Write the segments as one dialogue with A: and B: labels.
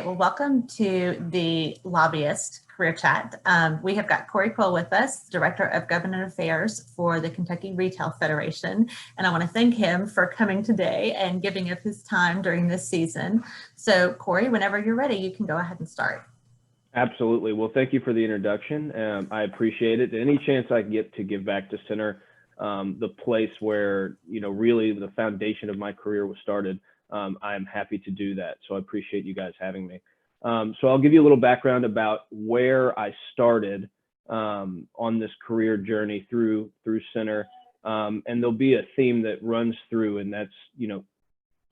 A: well, welcome to the Lobbyist Career Chat. We have got Corey Krill with us, Director of Government Affairs for the Kentucky Retail Federation. And I want to thank him for coming today and giving up his time during this season. So Corey, whenever you're ready, you can go ahead and start.
B: Absolutely. Well, thank you for the introduction. I appreciate it. Any chance I get to give back to Center, the place where, really the foundation of my career was started, I'm happy to do that. So I appreciate you guys having me. So I'll give you a little background about where I started on this career journey through Center. And there'll be a theme that runs through, and that's,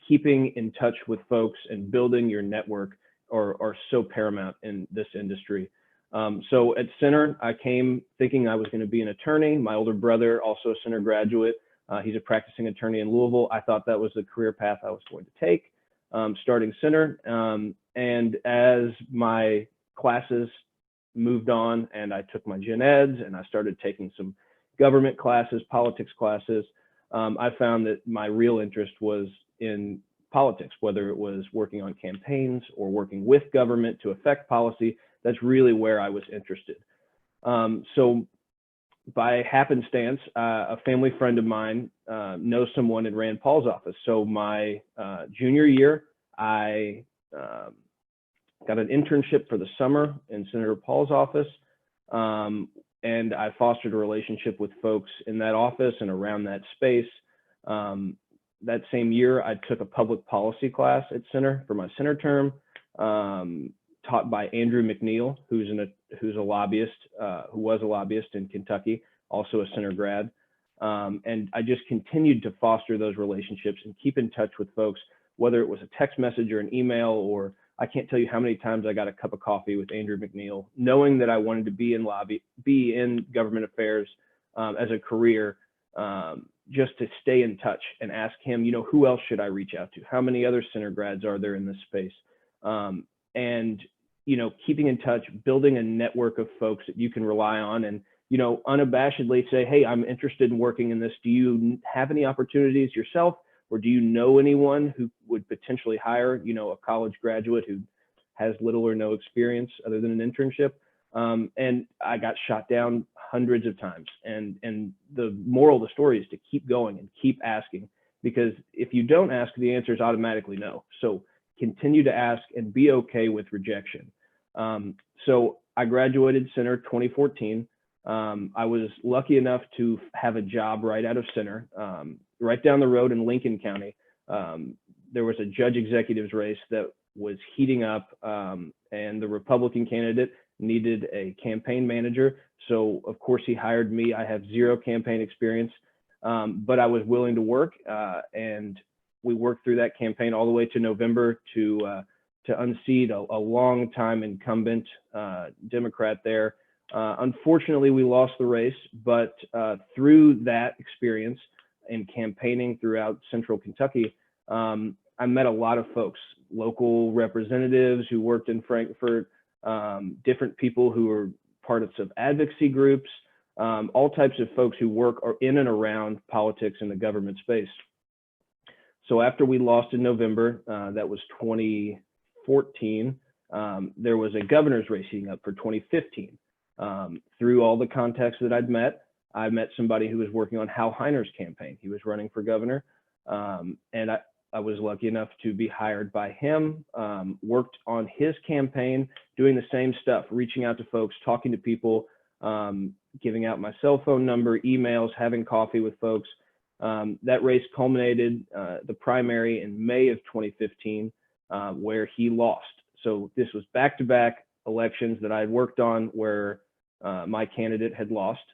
B: keeping in touch with folks and building your network are so paramount in this industry. So at Center, I came thinking I was going to be an attorney. My older brother, also a Center graduate, he's a practicing attorney in Louisville. I thought that was the career path I was going to take, starting Center. And as my classes moved on and I took my gen eds and I started taking some government classes, politics classes, I found that my real interest was in politics, whether it was working on campaigns or working with government to affect policy. That's really where I was interested. So by happenstance, a family friend of mine knows someone in Rand Paul's office. So my junior year, I got an internship for the summer in Senator Paul's office. And I fostered a relationship with folks in that office and around that space. That same year, I took a public policy class at Center for my Center term, taught by Andrew McNeil, who's a lobbyist, who was a lobbyist in Kentucky, also a Center grad. And I just continued to foster those relationships and keep in touch with folks, whether it was a text message or an email, or I can't tell you how many times I got a cup of coffee with Andrew McNeil, knowing that I wanted to be in government affairs as a career, just to stay in touch and ask him, who else should I reach out to? How many other Center grads are there in this space? And, keeping in touch, building a network of folks that you can rely on and, unabashedly say, hey, I'm interested in working in this. Do you have any opportunities yourself? Or do you know anyone who would potentially hire, a college graduate who has little or no experience other than an internship? And I got shot down hundreds of times. And the moral of the story is to keep going and keep asking, because if you don't ask, the answer is automatically no. So continue to ask and be okay with rejection. So I graduated Center 2014. I was lucky enough to have a job right out of Center, right down the road in Lincoln County. There was a judge executives race that was heating up, and the Republican candidate needed a campaign manager. So of course he hired me. I have zero campaign experience, but I was willing to work, and we worked through that campaign all the way to November to unseat a long time incumbent Democrat there. Unfortunately, we lost the race, but through that experience and campaigning throughout Central Kentucky, I met a lot of folks, local representatives who worked in Frankfort, different people who were parts of advocacy groups, all types of folks who work in and around politics in the government space. So after we lost in November, that was 2014, there was a governor's race heating up for 2015. Through all the contacts that I'd met, I met somebody who was working on Hal Heiner's campaign. He was running for governor, and I was lucky enough to be hired by him, worked on his campaign, doing the same stuff, reaching out to folks, talking to people, giving out my cell phone number, emails, having coffee with folks. That race culminated the primary in May of 2015, where he lost. So this was back-to-back elections that I had worked on where my candidate had lost.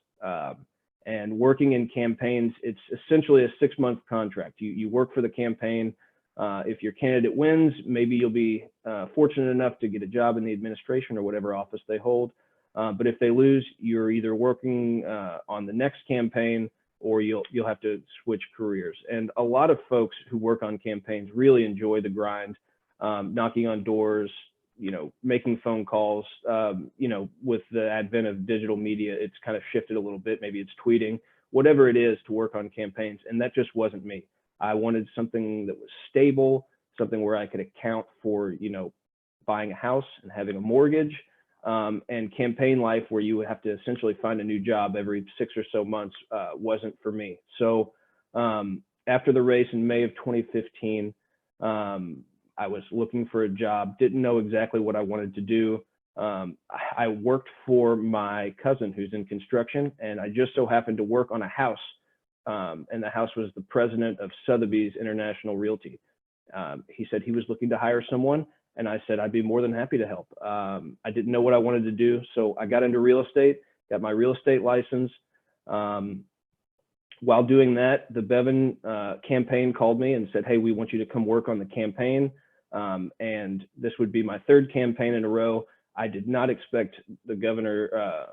B: And working in campaigns, it's essentially a 6-month contract. You work for the campaign. If your candidate wins, maybe you'll be fortunate enough to get a job in the administration or whatever office they hold. But if they lose, you're either working on the next campaign or you'll have to switch careers. And a lot of folks who work on campaigns really enjoy the grind, knocking on doors, making phone calls. With the advent of digital media, it's kind of shifted a little bit. Maybe it's tweeting, whatever it is to work on campaigns. And that just wasn't me. I wanted something that was stable, something where I could account for, buying a house and having a mortgage, and campaign life where you have to essentially find a new job every 6 or so months wasn't for me. So after the race in May of 2015, I was looking for a job, didn't know exactly what I wanted to do. I worked for my cousin who's in construction, and I just so happened to work on a house, and the house was the president of Sotheby's International Realty. He said he was looking to hire someone, and I said I'd be more than happy to help. I didn't know what I wanted to do, so I got into real estate, got my real estate license. While doing that, the Bevan campaign called me and said, hey, we want you to come work on the campaign. And this would be my third campaign in a row. I did not expect the governor,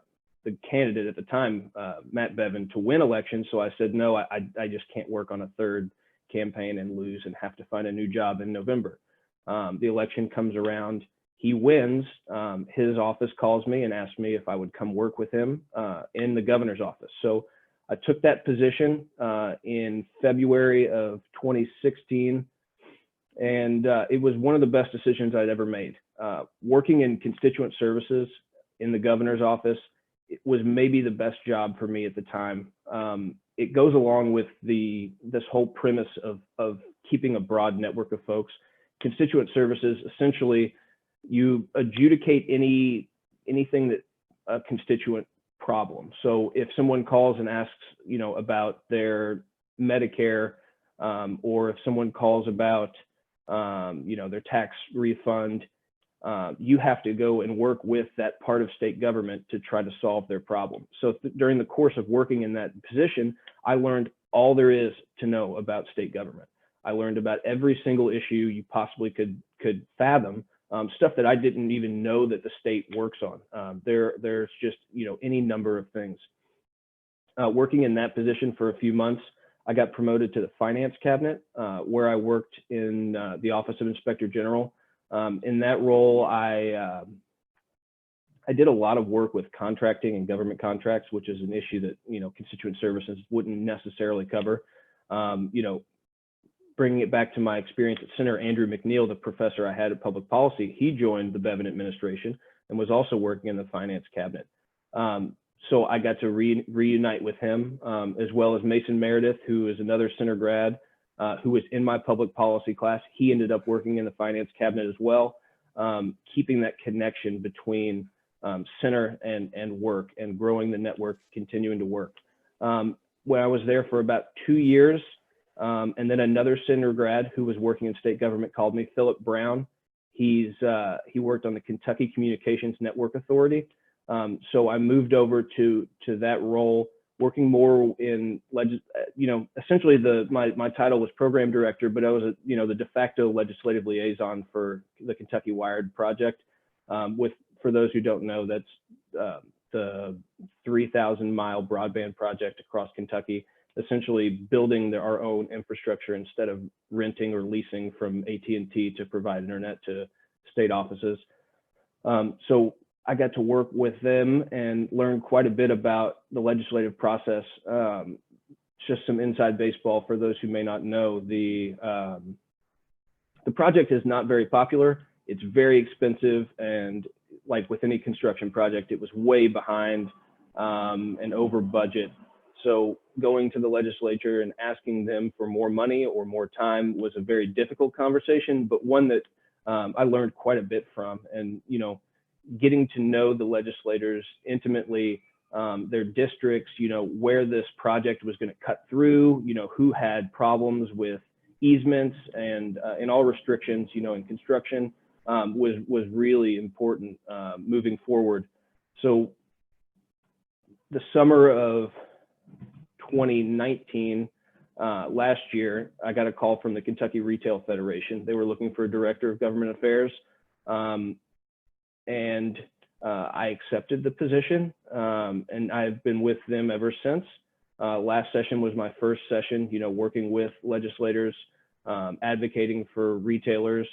B: the candidate at the time, Matt Bevan, to win election. So I said, no, I just can't work on a third campaign and lose and have to find a new job in November. The election comes around, he wins. His office calls me and asks me if I would come work with him in the governor's office. So I took that position in February of 2016. And it was one of the best decisions I'd ever made. Working in constituent services in the governor's office, it was maybe the best job for me at the time. It goes along with this whole premise of keeping a broad network of folks. Constituent services, essentially, you adjudicate anything that a constituent problem. So if someone calls and asks, about their Medicare, or if someone calls about their tax refund, you have to go and work with that part of state government to try to solve their problem. So during the course of working in that position, I learned all there is to know about state government. I learned about every single issue you possibly could fathom, stuff that I didn't even know that the state works on. There's just, any number of things. Working in that position for a few months, I got promoted to the finance cabinet, where I worked in the Office of Inspector General. In that role, I did a lot of work with contracting and government contracts, which is an issue that constituent services wouldn't necessarily cover. Bringing it back to my experience at Senator Andrew McNeil, the professor I had at public policy, he joined the Bevan administration and was also working in the finance cabinet. So I got to reunite with him, as well as Mason Meredith, who is another Center grad, who was in my public policy class. He ended up working in the finance cabinet as well, keeping that connection between Center and work and growing the network, continuing to work. When I was there for about 2 years, and then another Center grad who was working in state government called me, Philip Brown. He worked on the Kentucky Communications Network Authority. So I moved over to that role, working more in, essentially my title was program director, but I was, the de facto legislative liaison for the Kentucky Wired project. For those who don't know, that's the 3,000-mile broadband project across Kentucky, essentially building our own infrastructure instead of renting or leasing from AT&T to provide internet to state offices. So I got to work with them and learn quite a bit about the legislative process. Just some inside baseball for those who may not know. The project is not very popular. It's very expensive, and like with any construction project, it was way behind and over budget. So going to the legislature and asking them for more money or more time was a very difficult conversation, but one that I learned quite a bit from. And getting to know the legislators intimately, their districts, where this project was going to cut through, who had problems with easements and all restrictions, in construction, was really important moving forward. So the summer of 2019, last year, I got a call from the Kentucky Retail Federation. They were looking for a director of government affairs. And I accepted the position, and I've been with them ever since. Last session was my first session, working with legislators, advocating for retailers,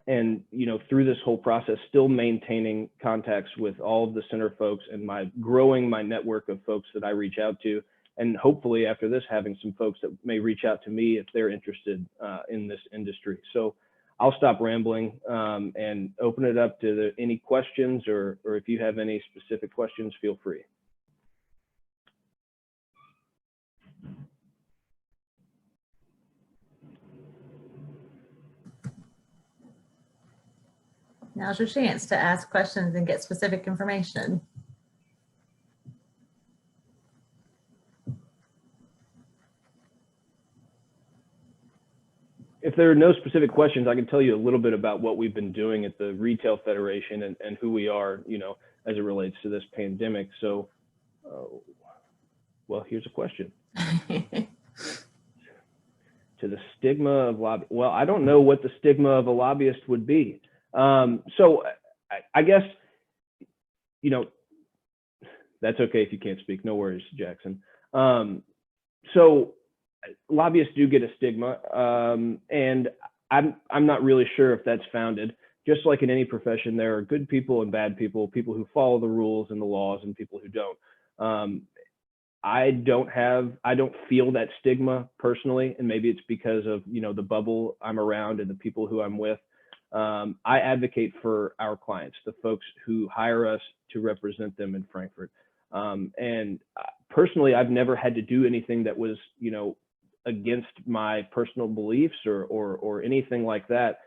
B: and through this whole process, still maintaining contacts with all of the center folks and growing my network of folks that I reach out to, and hopefully after this, having some folks that may reach out to me if they're interested in this industry. So I'll stop rambling and open it up to any questions, or if you have any specific questions, feel free.
A: Now's your chance to ask questions and get specific information.
B: If there are no specific questions, I can tell you a little bit about what we've been doing at the Retail Federation and who we are, you know, as it relates to this pandemic. So, well, here's a question. To the stigma of lobby. Well, I don't know what the stigma of a lobbyist would be. So I guess, you know, that's okay if you can't speak. No worries, Jackson. So lobbyists do get a stigma, and I'm not really sure if that's founded. Just like in any profession, there are good people and bad people, people who follow the rules and the laws and people who don't. I don't feel that stigma personally, and maybe it's because of, you know, the bubble I'm around and the people who I'm with. I advocate for our clients, the folks who hire us to represent them in Frankfurt. And personally, I've never had to do anything that was, you know, against my personal beliefs or anything like that.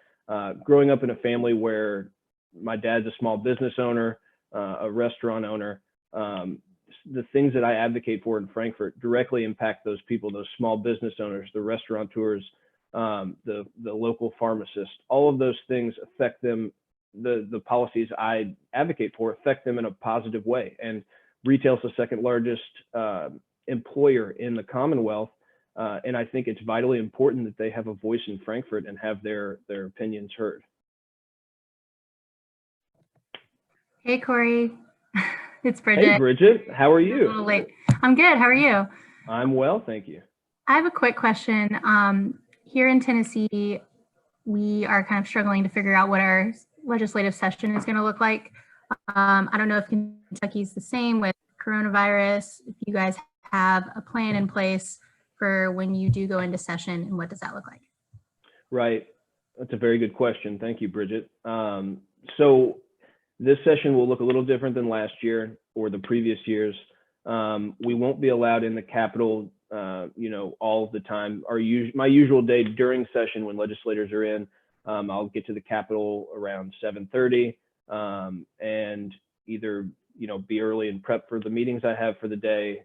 B: Growing up in a family where my dad's a small business owner, a restaurant owner, the things that I advocate for in Frankfurt directly impact those people, those small business owners, the restaurateurs, the local pharmacists. All of those things affect them. The policies I advocate for affect them in a positive way. And retail's the second largest employer in the Commonwealth. And I think it's vitally important that they have a voice in Frankfurt and have their opinions heard.
C: Hey, Corey. It's Bridget.
B: Hey, Bridget. How are you?
C: A little late. I'm good. How are you?
B: I'm well, thank you.
C: I have a quick question. Here in Tennessee, we are kind of struggling to figure out what our legislative session is going to look like. I don't know if Kentucky's the same with coronavirus, if you guys have a plan in place for when you do go into session, and what does that look like? Right.
B: That's a very good question. Thank you, Bridget. So this session will look a little different than last year or the previous years. We won't be allowed in the Capitol, you know, all of the time. My usual day during session when legislators are in, I'll get to the Capitol around 7:30 and either, you know, be early and prep for the meetings I have for the day,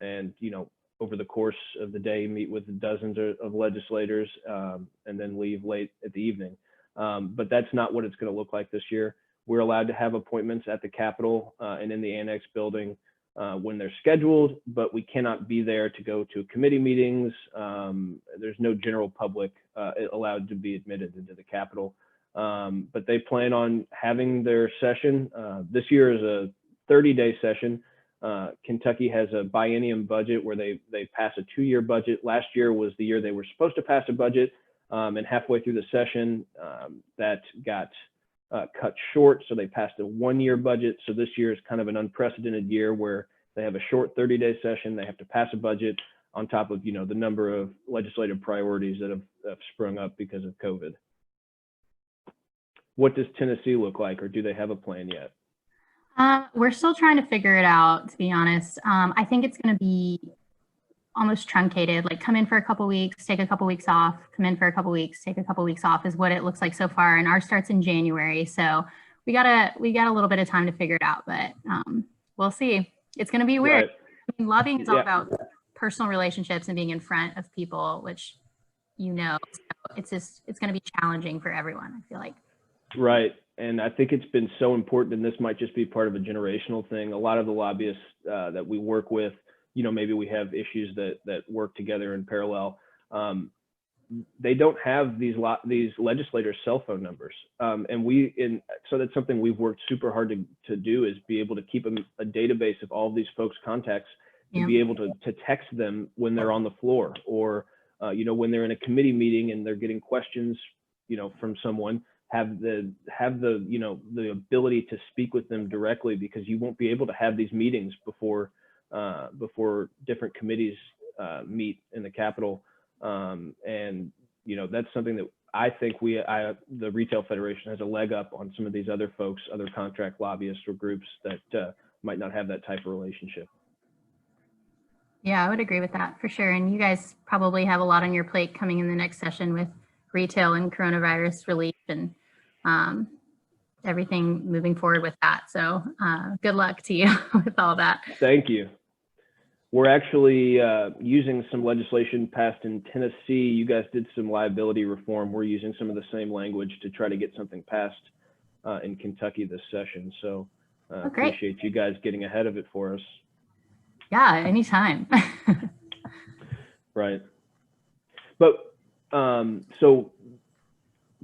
B: and, you know, over the course of the day, meet with dozens of legislators, and then leave late at the evening. But that's not what it's going to look like this year. We're allowed to have appointments at the Capitol and in the Annex building when they're scheduled, but we cannot be there to go to committee meetings. There's no general public allowed to be admitted into the Capitol. But they plan on having their session. This year is a 30-day session. Kentucky has a biennium budget where they pass a 2-year budget. Last year was the year they were supposed to pass a budget, and halfway through the session, that got cut short, so they passed a 1-year budget. So this year is kind of an unprecedented year where they have a short 30-day session. They have to pass a budget on top of, you know, the number of legislative priorities that have sprung up because of COVID. What does Tennessee look like, or do they have a plan yet?
C: We're still trying to figure it out, to be honest. I think it's going to be almost truncated, like come in for a couple weeks, take a couple weeks off, come in for a couple weeks, take a couple weeks off is what it looks like so far. And ours starts in January. So we got a little bit of time to figure it out, but we'll see. It's going to be weird.
B: Right.
C: I mean, lobbying is all about personal relationships and being in front of people, which, you know, so it's going to be challenging for everyone, I feel like.
B: Right. And I think it's been so important, and this might just be part of a generational thing. A lot of the lobbyists that we work with, you know, maybe we have issues that work together in parallel. They don't have these legislators' cell phone numbers. So that's something we've worked super hard to do, is be able to keep a database of all of these folks' contacts and be able to text them when they're on the floor, or, you know, when they're in a committee meeting and they're getting questions, you know, from someone, have the you know, the ability to speak with them directly, because you won't be able to have these meetings before different committees meet in the Capitol. And, you know, that's something that I think the Retail Federation has a leg up on some of these other folks, other contract lobbyists or groups that might not have that type of relationship.
C: Yeah, I would agree with that for sure. And you guys probably have a lot on your plate coming in the next session with retail and coronavirus relief and everything moving forward with that. So good luck to you with all that.
B: Thank you. We're actually using some legislation passed in Tennessee. You guys did some liability reform. We're using some of the same language to try to get something passed in Kentucky this session. So appreciate you guys getting ahead of it for us.
C: Yeah, anytime.
B: Right. But so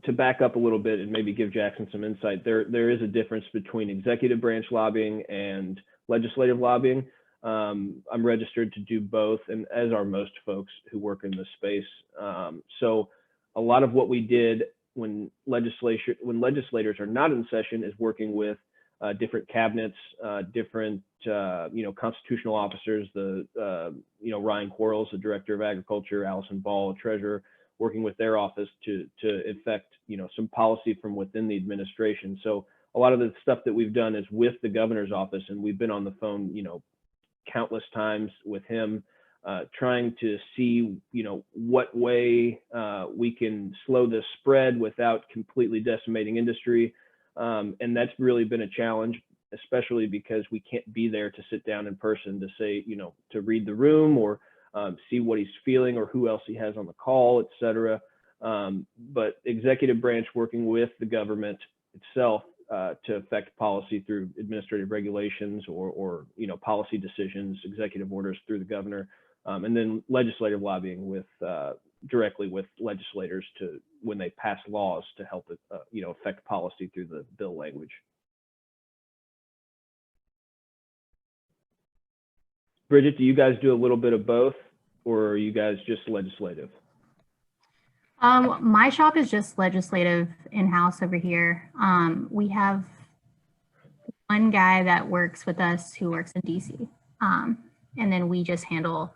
B: to back up a little bit and maybe give Jackson some insight, there is a difference between executive branch lobbying and legislative lobbying. I'm registered to do both, and as are most folks who work in this space. So a lot of what we did when legislators are not in session is working with different cabinets, different constitutional officers, Ryan Quarles, the Director of Agriculture, Allison Ball, Treasurer, working with their office to effect some policy from within the administration. So a lot of the stuff that we've done is with the governor's office, and we've been on the phone countless times with him, trying to see what way we can slow this spread without completely decimating industry. And that's really been a challenge, especially because we can't be there to sit down in person to say, to read the room or see what he's feeling or who else he has on the call, et cetera. But executive branch working with the government itself to affect policy through administrative regulations or policy decisions, executive orders through the governor, and then legislative lobbying with directly with legislators to when they pass laws to help it, affect policy through the bill language. Bridget, do you guys do a little bit of both, or are you guys just legislative?
C: My shop is just legislative in-house over here. We have one guy that works with us who works in DC, and then we just handle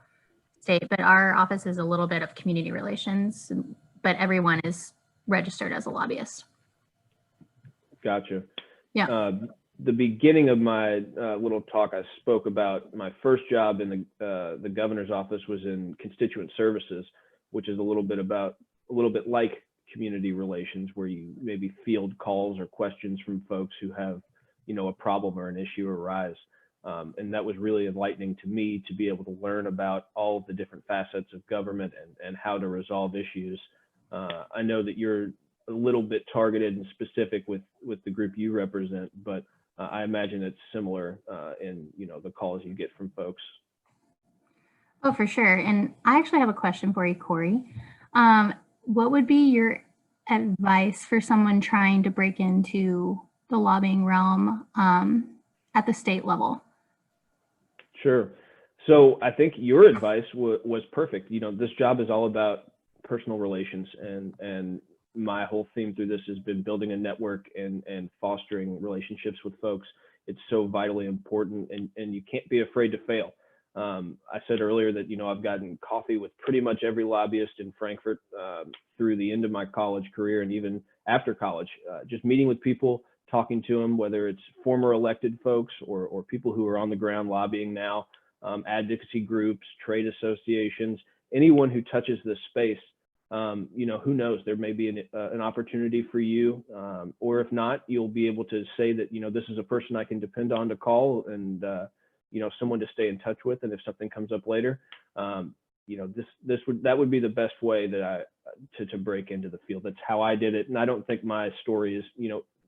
C: state, but our office is a little bit of community relations, but everyone is registered as a lobbyist. Gotcha.
B: Yeah. The beginning of my little talk, I spoke about my first job in the governor's office was in constituent services, which is a little bit like community relations, where you maybe field calls or questions from folks who have, a problem or an issue arise. And that was really enlightening to me to be able to learn about all of the different facets of government and how to resolve issues. I know that you're a little bit targeted and specific with the group you represent, but I imagine it's similar in the calls you get from folks.
C: Oh, for sure. And I actually have a question for you, Corey. What would be your advice for someone trying to break into the lobbying realm at the state level?
B: Sure. So I think your advice was perfect. This job is all about personal relations, and my whole theme through this has been building a network and fostering relationships with folks. It's so vitally important, and you can't be afraid to fail. I said earlier that, I've gotten coffee with pretty much every lobbyist in Frankfurt through the end of my college career and even after college, just meeting with people, talking to them, whether it's former elected folks or people who are on the ground lobbying now, advocacy groups, trade associations, anyone who touches this space. Who knows, there may be an opportunity for you, or if not, you'll be able to say that, this is a person I can depend on to call and, someone to stay in touch with. And if something comes up later, that would be the best way that to break into the field. That's how I did it. And I don't think my story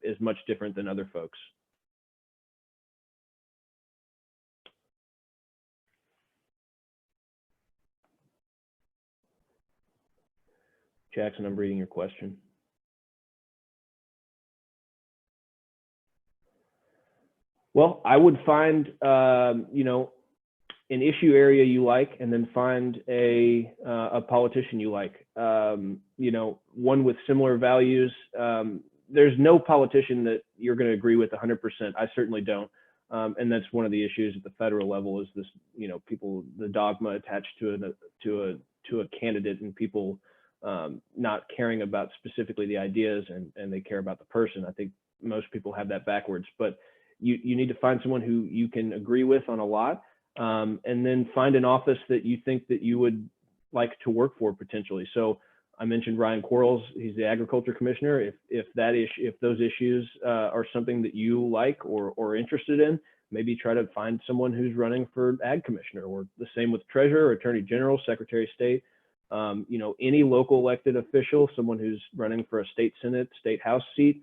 B: is much different than other folks. Jackson, I'm reading your question. Well, I would find, an issue area you like, and then find a politician you like, one with similar values. There's no politician that you're going to agree with 100%. I certainly don't. And that's one of the issues at the federal level is this, the dogma attached to a candidate, and people not caring about specifically the ideas, and they care about the person. I think most people have that backwards, but you need to find someone who you can agree with on a lot, and then find an office that you think that you would like to work for potentially. So I mentioned Ryan Quarles, he's the agriculture commissioner. If those issues are something that you like or interested in, maybe try to find someone who's running for ag commissioner, or the same with treasurer, attorney general, secretary of state, any local elected official, someone who's running for a state senate, state house seat,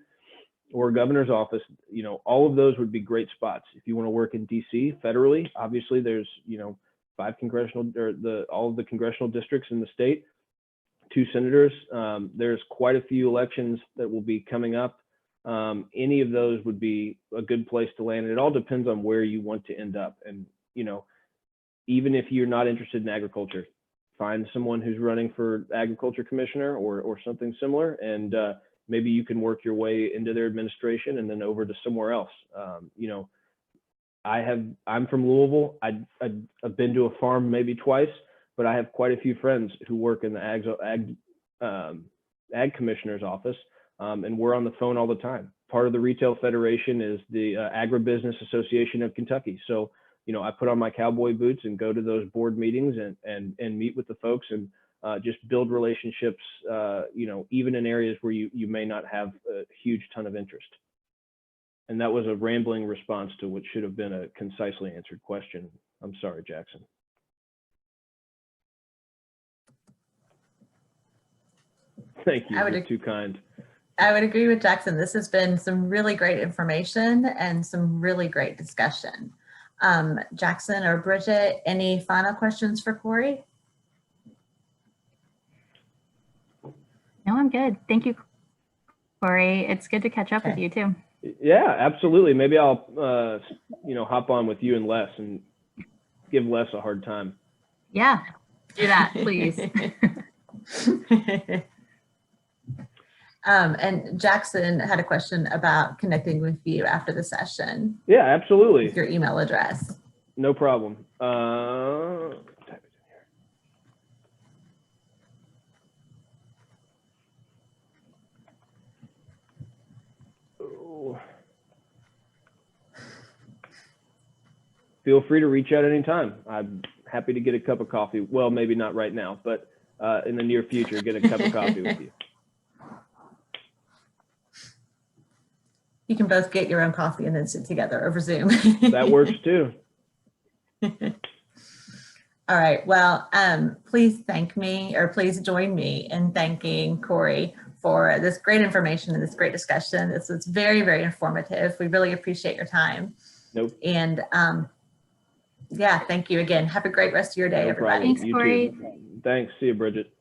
B: or governor's office. All of those would be great spots. If you want to work in DC federally, obviously there's, 5 congressional, or all of the congressional districts in the state, 2 senators. There's quite a few elections that will be coming up. Any of those would be a good place to land. It all depends on where you want to end up. And, even if you're not interested in agriculture, find someone who's running for agriculture commissioner or something similar. And maybe you can work your way into their administration and then over to somewhere else. I'm from Louisville. I've been to a farm maybe twice, but I have quite a few friends who work in the ag commissioner's office, and we're on the phone all the time. Part of the Retail Federation is the Agribusiness Association of Kentucky. So, I put on my cowboy boots and go to those board meetings and meet with the folks and just build relationships, even in areas where you may not have a huge ton of interest. And that was a rambling response to what should have been a concisely answered question. I'm sorry, Jackson. Thank you. You're too kind.
A: I would agree with Jackson. This has been some really great information and some really great discussion. Jackson or Bridget, any final questions for Corey?
C: No, I'm good. Thank you, Corey. It's good to catch up with you too.
B: Yeah, absolutely. Maybe I'll, hop on with you and Les and give Les a hard time.
C: Yeah, do that, please.
A: And Jackson had a question about connecting with you after the session.
B: Yeah, absolutely.
A: With your email address.
B: No problem. Feel free to reach out anytime. I'm happy to get a cup of coffee. Well, maybe not right now, but in the near future, get a cup of coffee with you.
A: You can both get your own coffee and then sit together over Zoom.
B: That works too.
A: All right. Well, please please join me in thanking Corey for this great information and this great discussion. This was very, very informative. We really appreciate your time.
B: Nope.
A: And yeah, thank you again. Have a great rest of your day, everybody.
C: Thanks, Corey.
B: Thanks. See you, Bridget.